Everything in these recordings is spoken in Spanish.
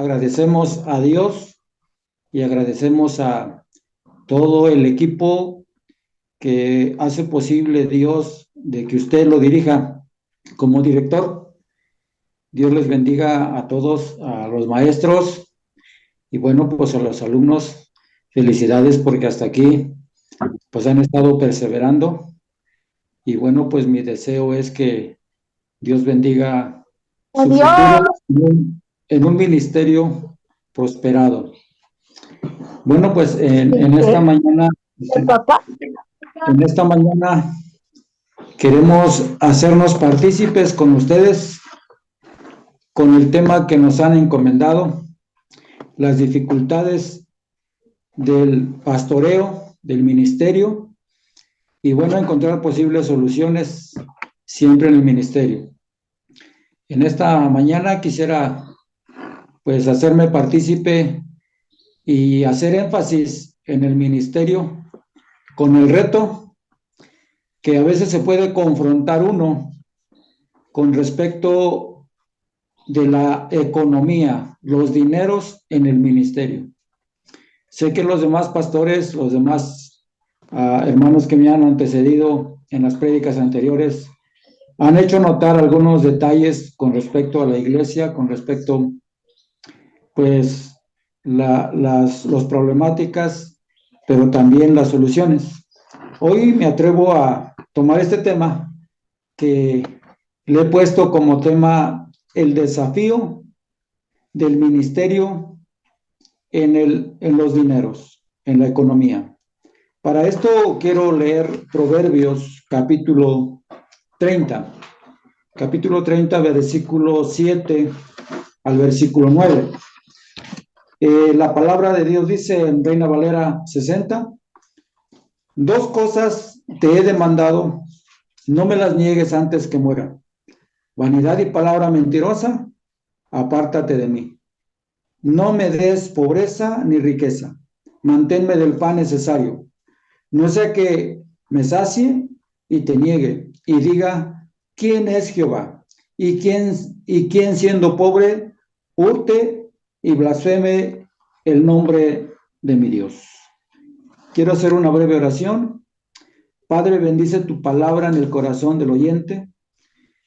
agradecemos a Dios y agradecemos a todo el equipo que hace posible Dios de que usted lo dirija como director. Dios les bendiga a todos, a los maestros y bueno, pues a los alumnos, felicidades porque hasta aquí pues han estado perseverando y bueno, pues mi deseo es que Dios bendiga su Adiós. futuro en un ministerio prosperado. Bueno, pues en esta mañana, ¿El papá? en esta mañana queremos hacernos partícipes con ustedes con el tema que nos han encomendado, las dificultades del pastoreo, del ministerio, y bueno, encontrar posibles soluciones siempre en el ministerio. En esta mañana quisiera pues hacerme partícipe y hacer énfasis en el ministerio con el reto que a veces se puede confrontar uno con respecto de la economía, los dineros en el ministerio. Sé que los demás pastores, los demás hermanos que me han antecedido en las prédicas anteriores, han hecho notar algunos detalles con respecto a la iglesia, con respecto, pues, las problemáticas, pero también las soluciones. Hoy me atrevo a tomar este tema que le he puesto como tema el desafío del ministerio en los dineros, en la economía. Para esto quiero leer Proverbios capítulo 30, versículo 7 al versículo 9. La palabra de Dios dice en Reina Valera 60, dos cosas te he demandado, no me las niegues antes que muera. Vanidad y palabra mentirosa, apártate de mí. No me des pobreza ni riqueza, manténme del pan necesario. No sea que me sacie y te niegue y diga, ¿quién es Jehová? ¿Y quién siendo pobre hurte y blasfeme el nombre de mi Dios? Quiero hacer una breve oración. Padre, bendice tu palabra en el corazón del oyente.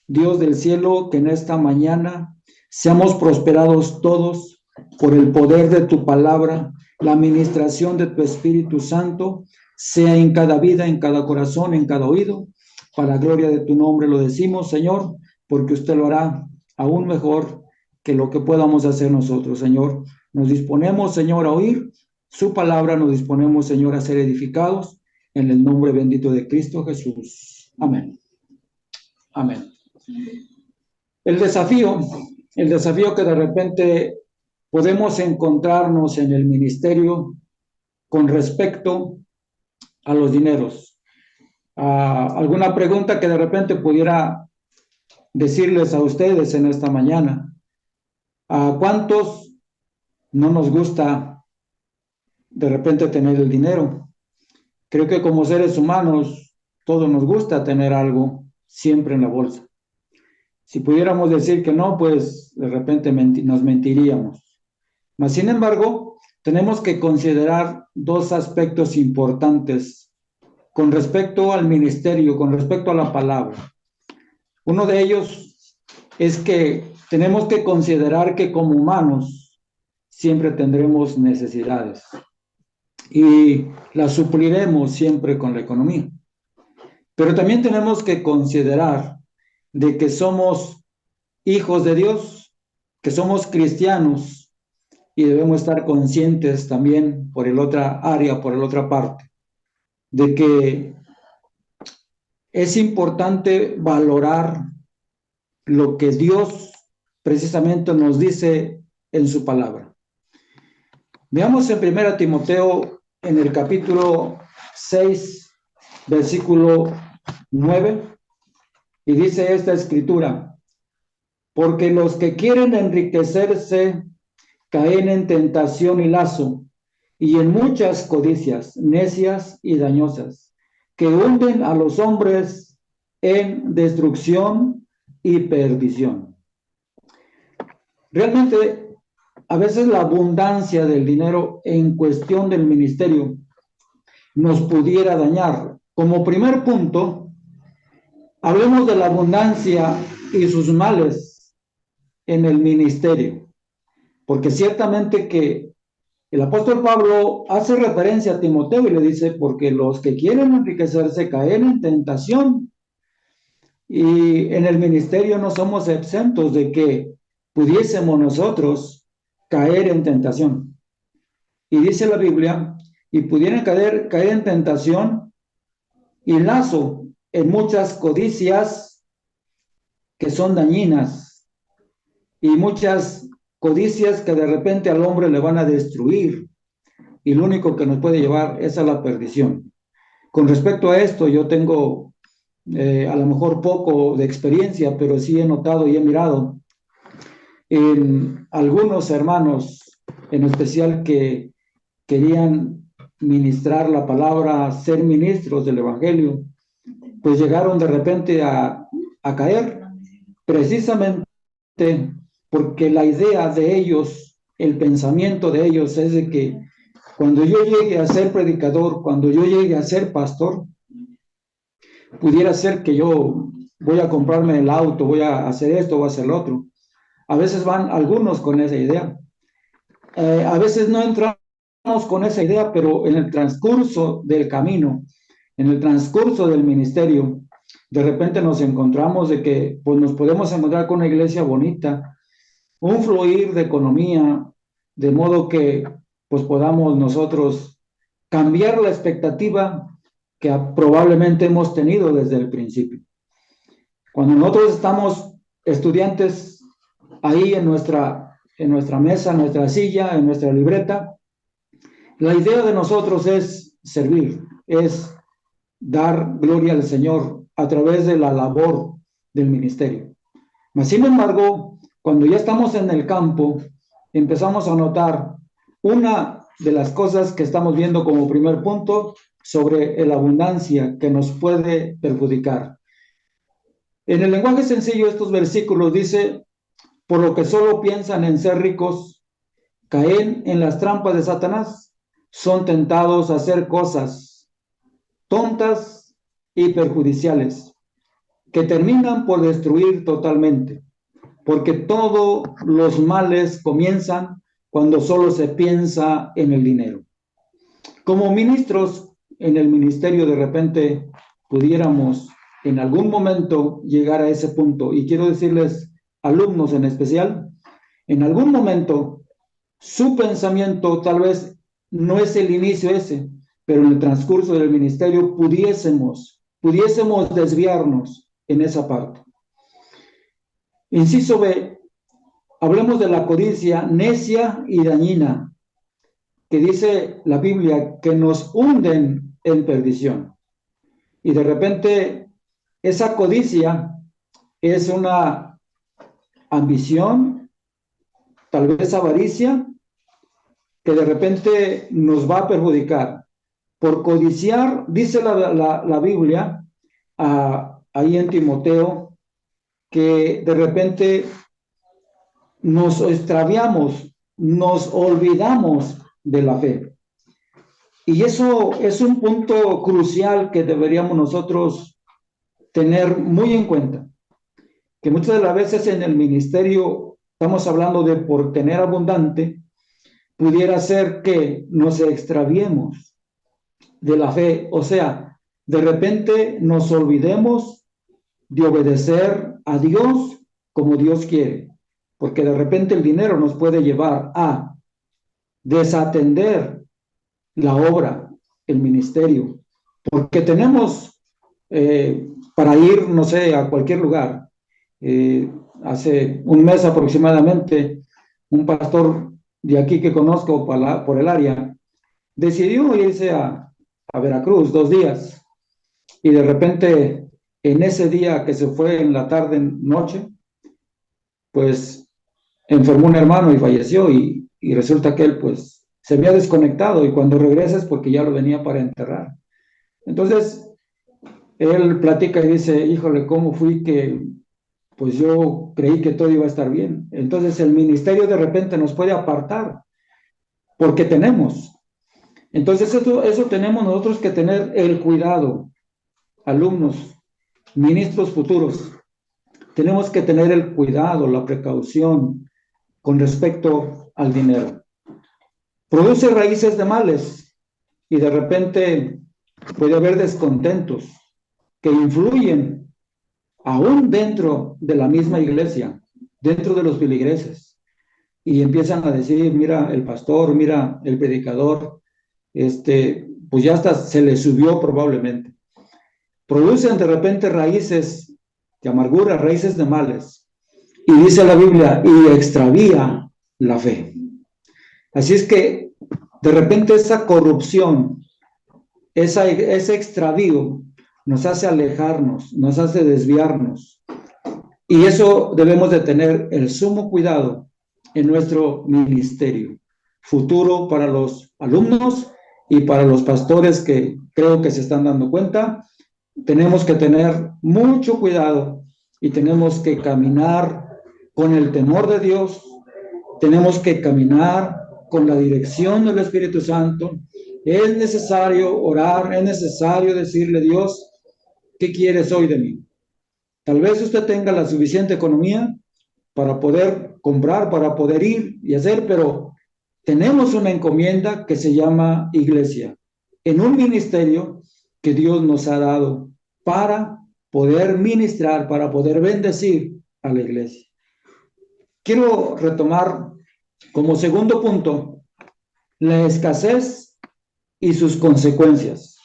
Dios del cielo, que en esta mañana seamos prosperados todos por el poder de tu palabra, la administración de tu Espíritu Santo, sea en cada vida, en cada corazón, en cada oído. Para la gloria de tu nombre lo decimos, Señor, porque usted lo hará aún mejor que lo que podamos hacer nosotros, Señor. Nos disponemos, Señor, a oír su palabra, nos disponemos, Señor, a ser edificados en el nombre bendito de Cristo Jesús. Amén. Amén. El desafío que de repente podemos encontrarnos en el ministerio con respecto a los dineros. Alguna pregunta que de repente pudiera decirles a ustedes en esta mañana. ¿A cuántos no nos gusta de repente tener el dinero? Creo que como seres humanos, todos nos gusta tener algo siempre en la bolsa. Si pudiéramos decir que no, pues de repente nos mentiríamos. Mas, sin embargo, tenemos que considerar dos aspectos importantes con respecto al ministerio, con respecto a la palabra. Uno de ellos es que tenemos que considerar que como humanos siempre tendremos necesidades y las supliremos siempre con la economía. Pero también tenemos que considerar de que somos hijos de Dios, que somos cristianos y debemos estar conscientes también por el otra área, por la otra parte, de que es importante valorar lo que Dios precisamente nos dice en su palabra. Veamos en 1 Timoteo en el capítulo 6, versículo 9, y dice esta escritura: porque los que quieren enriquecerse caen en tentación y lazo, y en muchas codicias necias y dañosas, que hunden a los hombres en destrucción y perdición. Realmente a veces la abundancia del dinero en cuestión del ministerio nos pudiera dañar. Como primer punto, hablemos de la abundancia y sus males en el ministerio, porque ciertamente que el apóstol Pablo hace referencia a Timoteo y le dice, porque los que quieren enriquecerse caen en tentación, y en el ministerio no somos exentos de que pudiésemos nosotros caer en tentación. Y dice la Biblia, y pudieran caer en tentación y lazo en muchas codicias que son dañinas, y muchas codicias que de repente al hombre le van a destruir, y lo único que nos puede llevar es a la perdición. Con respecto a esto, yo tengo a lo mejor poco de experiencia, pero sí he notado y he mirado en algunos hermanos, en especial que querían ministrar la palabra, ser ministros del evangelio, pues llegaron de repente a caer, precisamente porque la idea de ellos, el pensamiento de ellos es de que cuando yo llegue a ser predicador, cuando yo llegue a ser pastor, pudiera ser que yo voy a comprarme el auto, voy a hacer esto, voy a hacer lo otro. A veces van algunos con esa idea. A veces no entramos con esa idea, pero en el transcurso del camino, en el transcurso del ministerio, de repente nos encontramos de que pues nos podemos encontrar con una iglesia bonita, un fluir de economía, de modo que pues podamos nosotros cambiar la expectativa que probablemente hemos tenido desde el principio. Cuando nosotros estamos estudiantes ahí en nuestra mesa, en nuestra silla, en nuestra libreta, la idea de nosotros es servir, es dar gloria al Señor a través de la labor del ministerio. Mas, sin embargo, cuando ya estamos en el campo, empezamos a notar una de las cosas que estamos viendo como primer punto sobre la abundancia que nos puede perjudicar. En el lenguaje sencillo, estos versículos dice, por lo que solo piensan en ser ricos, caen en las trampas de Satanás, son tentados a hacer cosas tontas y perjudiciales, que terminan por destruir totalmente, porque todos los males comienzan cuando solo se piensa en el dinero. Como ministros en el ministerio, de repente pudiéramos en algún momento llegar a ese punto, y quiero decirles, alumnos en especial, en algún momento su pensamiento tal vez no es el inicio ese, pero en el transcurso del ministerio pudiésemos desviarnos en esa parte. Inciso B, hablemos de la codicia necia y dañina, que dice la Biblia que nos hunden en perdición. Y de repente esa codicia es una ambición, tal vez avaricia, que de repente nos va a perjudicar. Por codiciar, dice la Biblia, ahí en Timoteo, que de repente nos extraviamos, nos olvidamos de la fe. Y eso es un punto crucial que deberíamos nosotros tener muy en cuenta, que muchas de las veces en el ministerio estamos hablando de por tener abundante, pudiera ser que nos extraviemos de la fe, o sea, de repente nos olvidemos de obedecer a Dios como Dios quiere, porque de repente el dinero nos puede llevar a desatender la obra, el ministerio, porque tenemos para ir, no sé, a cualquier lugar. Hace un mes aproximadamente, un pastor de aquí que conozco por el área, decidió irse a Veracruz 2 días, y de repente en ese día que se fue en la tarde, noche, pues enfermó un hermano y falleció, y resulta que él pues se había desconectado, y cuando regresa es porque ya lo venía para enterrar. Entonces él platica y dice, híjole, ¿cómo fui que pues yo creí que todo iba a estar bien. Entonces el ministerio de repente nos puede apartar porque tenemos. Entonces eso tenemos nosotros que tener el cuidado, alumnos, ministros futuros. Tenemos que tener el cuidado, la precaución con respecto al dinero. Produce raíces de males y de repente puede haber descontentos que influyen aún dentro de la misma iglesia, dentro de los feligreses, y empiezan a decir, mira el pastor, mira el predicador, pues ya hasta se le subió probablemente. Producen de repente raíces de amargura, raíces de males, y dice la Biblia, y extravía la fe. Así es que de repente esa corrupción, ese extravío nos hace alejarnos, nos hace desviarnos. Y eso debemos de tener el sumo cuidado en nuestro ministerio futuro para los alumnos y para los pastores que creo que se están dando cuenta. Tenemos que tener mucho cuidado y tenemos que caminar con el temor de Dios, tenemos que caminar con la dirección del Espíritu Santo. Es necesario orar, es necesario decirle, Dios, ¿qué quieres hoy de mí? Tal vez usted tenga la suficiente economía para poder comprar, para poder ir y hacer, pero tenemos una encomienda que se llama iglesia, en un ministerio que Dios nos ha dado para poder ministrar, para poder bendecir a la iglesia. Quiero retomar como segundo punto la escasez y sus consecuencias.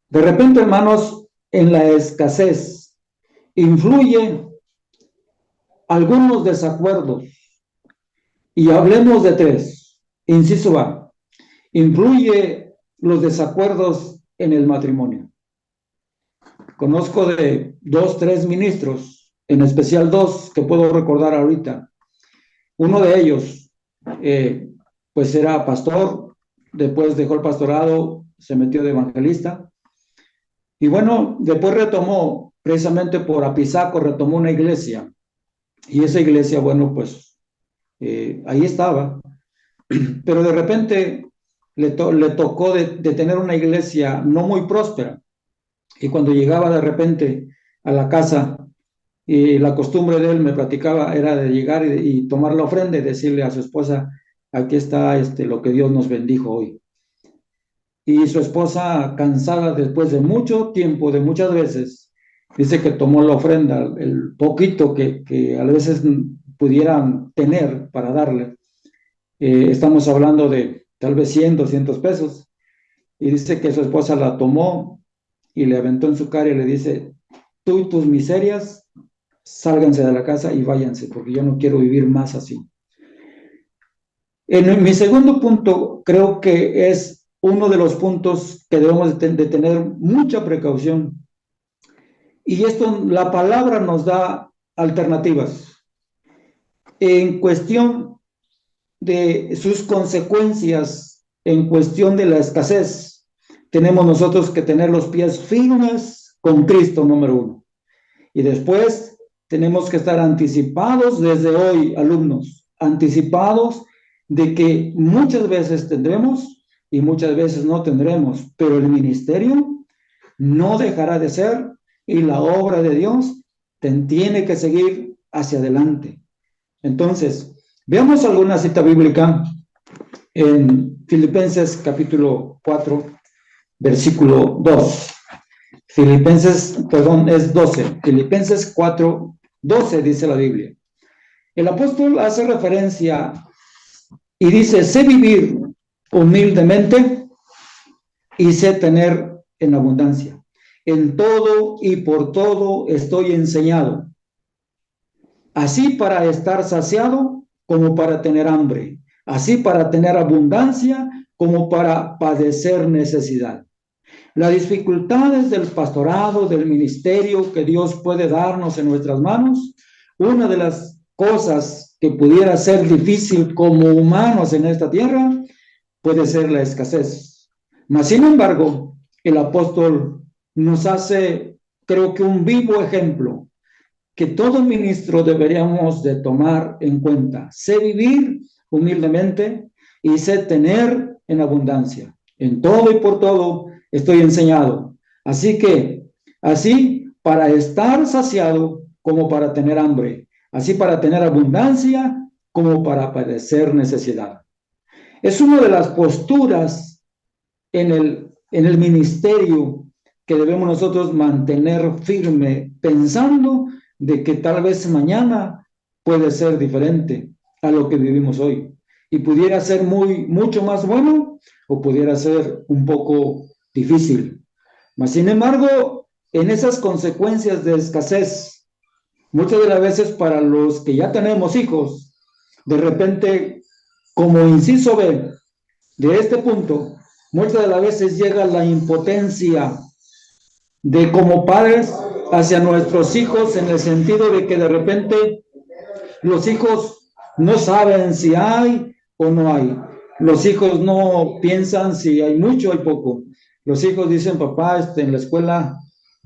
De repente, hermanos, en la escasez influye algunos desacuerdos, y hablemos de tres. Inciso A, influye los desacuerdos en el matrimonio. Conozco de 2, 3 ministros, en especial 2 que puedo recordar ahorita. Uno de ellos, pues era pastor, después dejó el pastorado, se metió de evangelista, y bueno, después retomó, precisamente por Apizaco, retomó una iglesia, y esa iglesia, bueno, pues ahí estaba, pero de repente le tocó de tener una iglesia no muy próspera, y cuando llegaba de repente a la casa, y la costumbre de él, me platicaba, era de llegar y tomar la ofrenda y decirle a su esposa, aquí está lo que Dios nos bendijo hoy. Y su esposa, cansada después de mucho tiempo, de muchas veces, dice que tomó la ofrenda, el poquito que a veces pudieran tener para darle. Estamos hablando de tal vez 100, 200 pesos. Y dice que su esposa la tomó y le aventó en su cara y le dice, tú y tus miserias, sálganse de la casa y váyanse, porque yo no quiero vivir más así. En mi segundo punto, creo que es uno de los puntos que debemos de tener mucha precaución. Y esto, la palabra nos da alternativas. En cuestión de sus consecuencias, en cuestión de la escasez, tenemos nosotros que tener los pies firmes con Cristo, número 1. Y después tenemos que estar anticipados desde hoy, alumnos, anticipados de que muchas veces tendremos y muchas veces no tendremos, pero el ministerio no dejará de ser y la obra de Dios tiene que seguir hacia adelante. Entonces, veamos alguna cita bíblica en Filipenses capítulo 4, versículo 2. Es 12. Filipenses 4, 12 dice la Biblia. El apóstol hace referencia y dice, sé vivir humildemente y sé tener en abundancia. En todo y por todo estoy enseñado, así para estar saciado como para tener hambre, así para tener abundancia como para padecer necesidad. Las dificultades del pastorado, del ministerio que Dios puede darnos en nuestras manos, una de las cosas que pudiera ser difícil como humanos en esta tierra, puede ser la escasez. Mas, sin embargo, el apóstol nos hace, creo que un vivo ejemplo que todo ministro deberíamos de tomar en cuenta. Sé vivir humildemente y sé tener en abundancia. En todo y por todo estoy enseñado. Así que, así para estar saciado como para tener hambre, así para tener abundancia como para padecer necesidad. Es una de las posturas en el ministerio que debemos nosotros mantener firme, pensando de que tal vez mañana puede ser diferente a lo que vivimos hoy. Y pudiera ser mucho más bueno o pudiera ser un poco difícil. Mas, sin embargo, en esas consecuencias de escasez, muchas de las veces para los que ya tenemos hijos, de repente, como inciso B de este punto, muchas de las veces llega la impotencia de como padres hacia nuestros hijos, en el sentido de que de repente los hijos no saben si hay o no hay. Los hijos no piensan si hay mucho o hay poco. Los hijos dicen, papá, en la escuela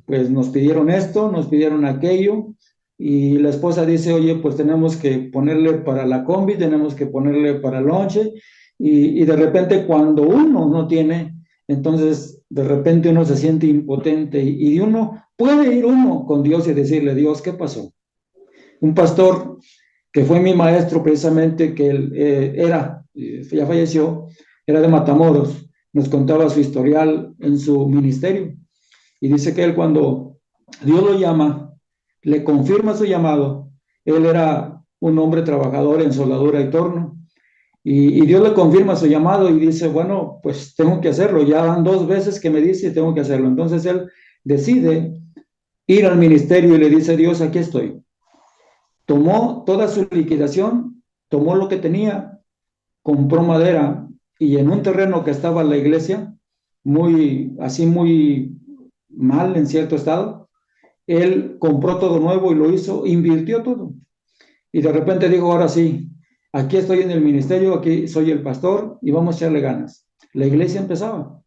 pues nos pidieron esto, nos pidieron aquello, y la esposa dice, oye, pues tenemos que ponerle para la combi, tenemos que ponerle para el lonche, y de repente cuando uno no tiene, entonces de repente uno se siente impotente, y uno puede ir uno con Dios y decirle, Dios, ¿qué pasó? Un pastor que fue mi maestro precisamente, que él ya falleció, era de Matamoros, nos contaba su historial en su ministerio, y dice que él, cuando Dios lo llama, le confirma su llamado. Él era un hombre trabajador en soldadura y torno, y Dios le confirma su llamado y dice, bueno, pues tengo que hacerlo, ya van 2 veces que me dice tengo que hacerlo. Entonces él decide ir al ministerio y le dice, Dios, aquí estoy. Tomó toda su liquidación, tomó lo que tenía, compró madera, y en un terreno que estaba en la iglesia, muy mal, en cierto estado, él compró todo nuevo y lo hizo, invirtió todo. Y de repente dijo, ahora sí, aquí estoy en el ministerio, aquí soy el pastor y vamos a echarle ganas. La iglesia empezaba.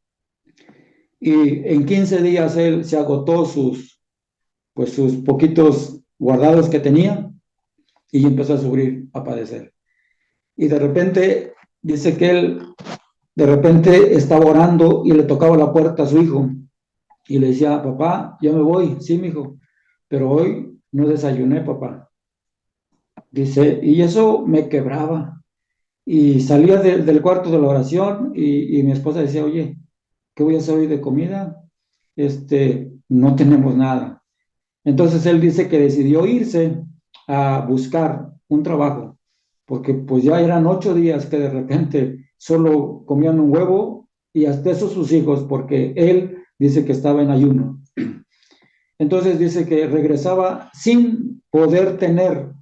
Y en 15 días él se agotó sus poquitos guardados que tenía, y empezó a sufrir, a padecer. Y de repente dice que él de repente estaba orando y le tocaba la puerta a su hijo y le decía, papá, ya me voy. Sí, mi hijo, pero hoy no desayuné, papá. Dice, y eso me quebraba. Y salía del cuarto de la oración, y mi esposa decía, oye, ¿qué voy a hacer hoy de comida? No tenemos nada. Entonces él dice que decidió irse a buscar un trabajo, porque pues ya eran 8 días que de repente solo comían un huevo, y hasta eso sus hijos, porque él dice que estaba en ayuno. Entonces dice que regresaba sin poder tener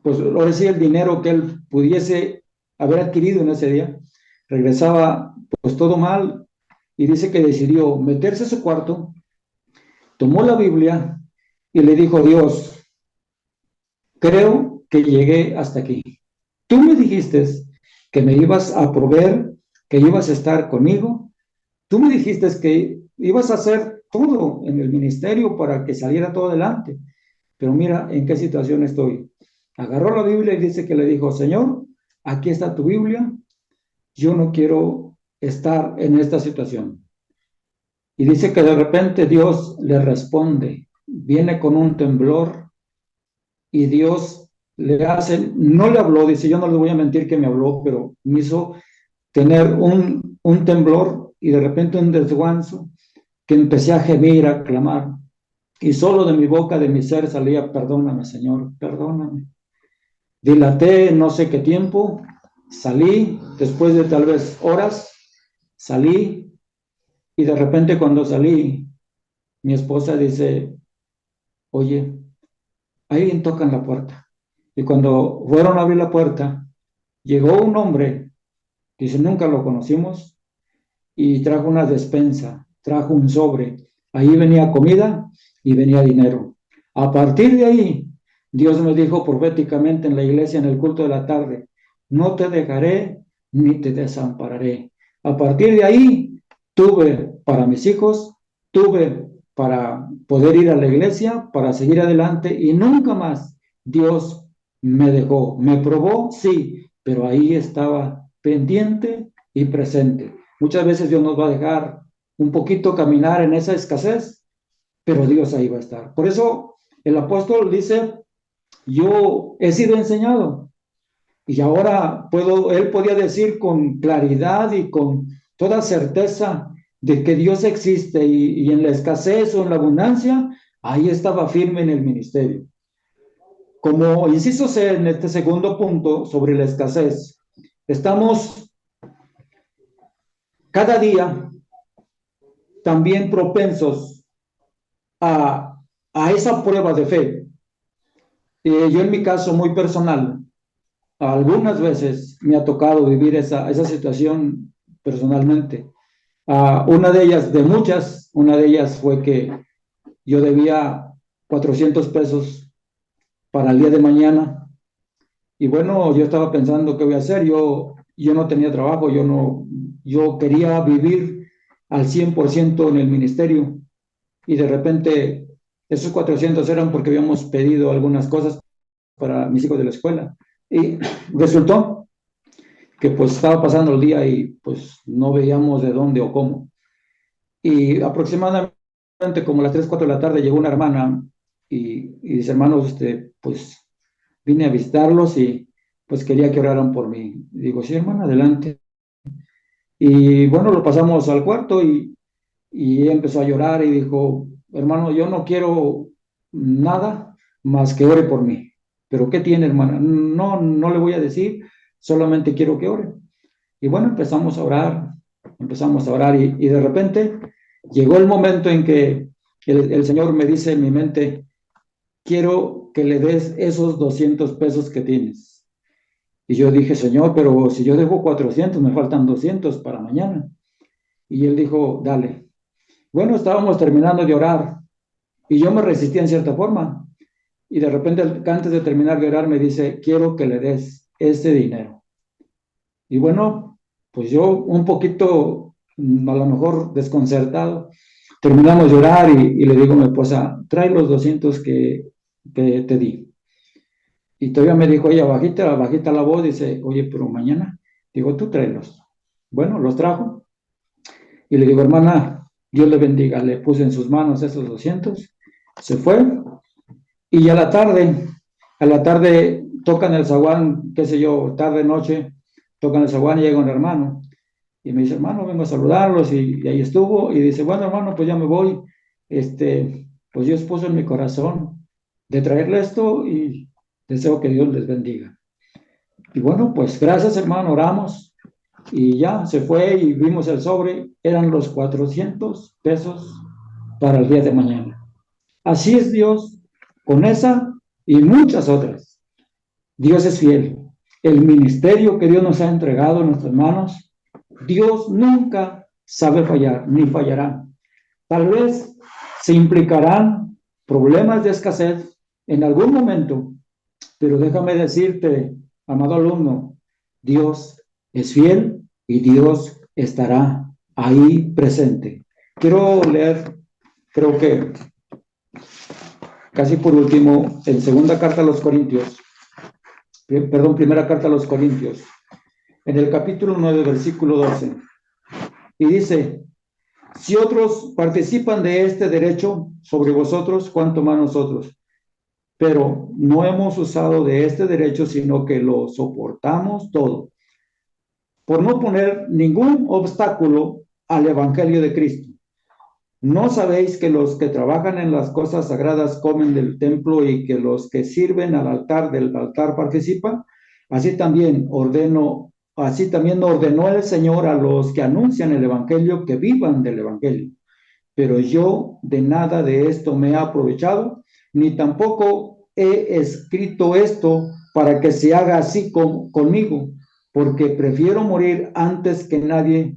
pues ahora sí, el dinero que él pudiese haber adquirido en ese día. Regresaba pues todo mal, y dice que decidió meterse a su cuarto, tomó la Biblia y le dijo, Dios, creo que llegué hasta aquí. Tú me dijiste que me ibas a proveer, que ibas a estar conmigo. Tú me dijiste que ibas a hacer todo en el ministerio para que saliera todo adelante. Pero mira en qué situación estoy. Agarró la Biblia y dice que le dijo, Señor, aquí está tu Biblia, yo no quiero estar en esta situación. Y dice que de repente Dios le responde, viene con un temblor, y Dios le hace, no le habló, dice, yo no le voy a mentir que me habló, pero me hizo tener un temblor, y de repente un desguanzo, que empecé a gemir, a clamar, y solo de mi boca, de mi ser salía, perdóname, Señor, perdóname. Dilaté no sé qué tiempo, salí, después de tal vez horas, salí, y de repente cuando salí, mi esposa dice, oye, alguien toca en la puerta. Y cuando fueron a abrir la puerta, llegó un hombre, dice, nunca lo conocimos, y trajo una despensa, trajo un sobre. Ahí venía comida y venía dinero. A partir de ahí, Dios me dijo proféticamente en la iglesia, en el culto de la tarde, no te dejaré ni te desampararé. A partir de ahí, tuve para mis hijos, tuve para poder ir a la iglesia, para seguir adelante, y nunca más Dios me dejó. Me probó, sí, pero ahí estaba pendiente y presente. Muchas veces Dios nos va a dejar un poquito caminar en esa escasez, pero Dios ahí va a estar. Por eso el apóstol dice, yo he sido enseñado y ahora él podía decir con claridad y con toda certeza de que Dios existe y en la escasez o en la abundancia, ahí estaba firme en el ministerio. Como inciso C en este segundo punto sobre la escasez, estamos cada día también propensos a esa prueba de fe. Yo en mi caso muy personal, algunas veces me ha tocado vivir esa situación personalmente. Una de ellas, de muchas, una de ellas fue que yo debía 400 pesos para el día de mañana. Y bueno, yo estaba pensando qué voy a hacer. Yo no tenía trabajo, yo quería vivir al 100% en el ministerio. Y de repente, esos 400 eran porque habíamos pedido algunas cosas para mis hijos de la escuela. Y resultó que pues estaba pasando el día y pues no veíamos de dónde o cómo. Y aproximadamente como a las 3 4 de la tarde llegó una hermana y dice, hermanos, pues vine a visitarlos y pues quería que oraran por mí. Y digo, sí, hermana, adelante. Y bueno, lo pasamos al cuarto y ella empezó a llorar y dijo, hermano, yo no quiero nada más que ore por mí. ¿Pero qué tiene, hermana? No, no le voy a decir, solamente quiero que ore. Y bueno, empezamos a orar y de repente llegó el momento en que el Señor me dice en mi mente, quiero que le des esos 200 pesos que tienes. Y yo dije, Señor, pero si yo dejo 400, me faltan 200 para mañana. Y él dijo, dale. Bueno, estábamos terminando de orar y yo me resistía en cierta forma. Y de repente, antes de terminar de orar, me dice, quiero que le des ese dinero. Y bueno, pues yo un poquito, a lo mejor desconcertado, terminamos de orar y le digo a mi esposa, trae los 200 que te di. Y todavía me dijo ella, bajita la voz, dice, oye, pero mañana, digo, tú tráelos. Bueno, los trajo y le digo, hermana, Dios le bendiga, le puse en sus manos esos 200, se fue y a la tarde tocan el zaguán, qué sé yo, tarde, noche, tocan el zaguán y llega un hermano y me dice, hermano, vengo a saludarlos y ahí estuvo y dice, bueno, hermano, pues ya me voy, pues Dios puso en mi corazón de traerle esto y deseo que Dios les bendiga. Y bueno, pues gracias, hermano, oramos y ya se fue y vimos el sobre, eran los 400 pesos para el día de mañana. Así es Dios, con esa y muchas otras. Dios es fiel. El ministerio que Dios nos ha entregado en nuestras manos, Dios nunca sabe fallar, ni fallará. Tal vez se implicarán problemas de escasez en algún momento, pero déjame decirte, amado alumno, Dios es fiel y Dios estará ahí presente. Quiero leer, creo que casi por último, en segunda carta a los Corintios, perdón, primera carta a los Corintios, en el capítulo 9, versículo 12, y dice, si otros participan de este derecho sobre vosotros, ¿cuánto más nosotros? Pero no hemos usado de este derecho, sino que lo soportamos todo, por no poner ningún obstáculo al Evangelio de Cristo. ¿No sabéis que los que trabajan en las cosas sagradas comen del templo y que los que sirven al altar del altar participan? Así también ordenó el Señor a los que anuncian el Evangelio que vivan del Evangelio. Pero yo de nada de esto me he aprovechado, ni tampoco he escrito esto para que se haga así conmigo, porque prefiero morir antes que nadie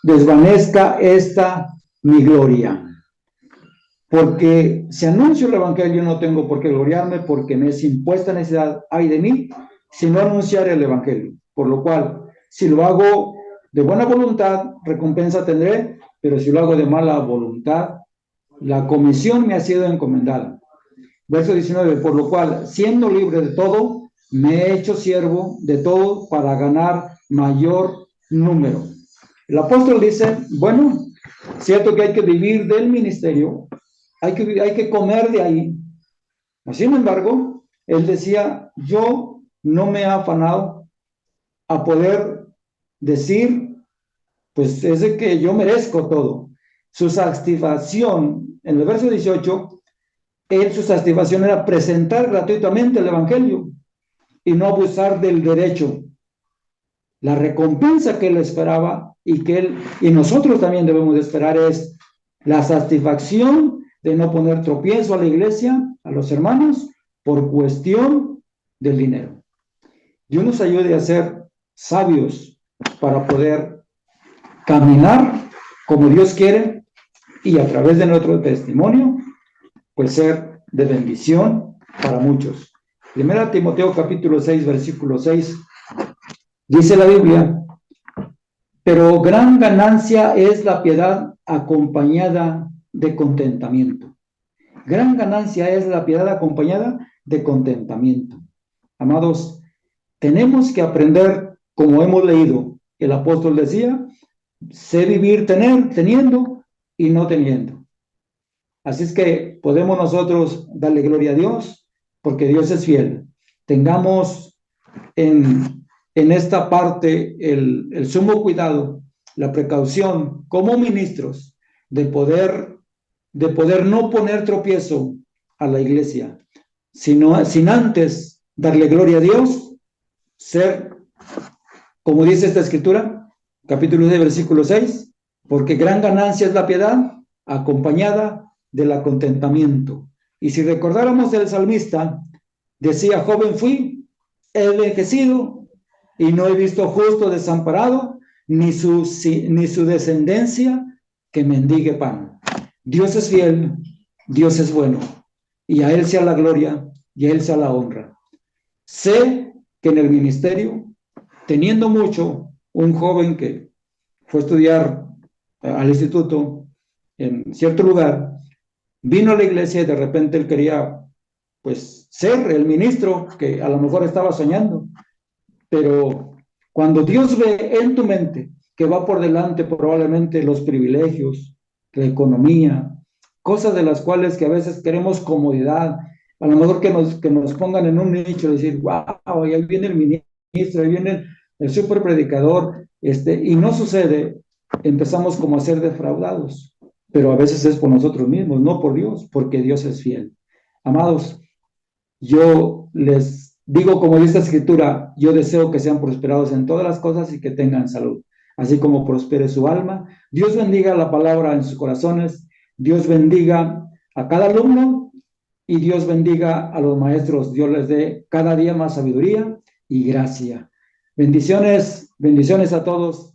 desvanezca esta mi gloria. Porque si anuncio el Evangelio no tengo por qué gloriarme, porque me es impuesta necesidad, ay de mí, si no anunciar el Evangelio. Por lo cual, si lo hago de buena voluntad, recompensa tendré, pero si lo hago de mala voluntad, la comisión me ha sido encomendada. Verso 19, por lo cual, siendo libre de todo, me he hecho siervo de todo para ganar mayor número. El apóstol dice, bueno, cierto que hay que vivir del ministerio, hay que comer de ahí. Sin embargo, él decía, yo no me he afanado a poder decir, pues es de que yo merezco todo. Su satisfacción, en el verso 18, su satisfacción era presentar gratuitamente el evangelio y no abusar del derecho. La recompensa que él esperaba y nosotros también debemos de esperar es la satisfacción de no poner tropiezo a la iglesia, a los hermanos, por cuestión del dinero. Dios nos ayude a ser sabios para poder caminar como Dios quiere y a través de nuestro testimonio, pues ser de bendición para muchos. Primera Timoteo capítulo 6, versículo 6, dice la Biblia, pero gran ganancia es la piedad acompañada de contentamiento. Gran ganancia es la piedad acompañada de contentamiento. Amados, tenemos que aprender, como hemos leído, el apóstol decía, sé vivir teniendo y no teniendo. Así es que podemos nosotros darle gloria a Dios, porque Dios es fiel. Tengamos en esta parte el sumo cuidado, la precaución como ministros de poder no poner tropiezo a la iglesia, sino sin antes darle gloria a Dios, ser, como dice esta escritura, capítulo 6, versículo 6, porque gran ganancia es la piedad acompañada del acontentamiento. Y si recordáramos del salmista, decía, joven fui, he envejecido y no he visto justo desamparado, ni su descendencia que mendigue pan. Dios es fiel, Dios es bueno, y a Él sea la gloria y a Él sea la honra. Sé que en el ministerio, teniendo mucho, un joven que fue a estudiar al instituto en cierto lugar, vino a la iglesia y de repente él quería, pues, ser el ministro que a lo mejor estaba soñando. Pero cuando Dios ve en tu mente que va por delante probablemente los privilegios, la economía, cosas de las cuales que a veces queremos comodidad, a lo mejor que nos pongan en un nicho, decir, wow, ahí viene el ministro, ahí viene el super predicador, y no sucede, empezamos como a ser defraudados, pero a veces es por nosotros mismos, no por Dios, porque Dios es fiel. Amados, yo les digo, como dice la escritura, yo deseo que sean prosperados en todas las cosas y que tengan salud, así como prospere su alma. Dios bendiga la palabra en sus corazones, Dios bendiga a cada alumno y Dios bendiga a los maestros. Dios les dé cada día más sabiduría y gracia. Bendiciones, bendiciones a todos.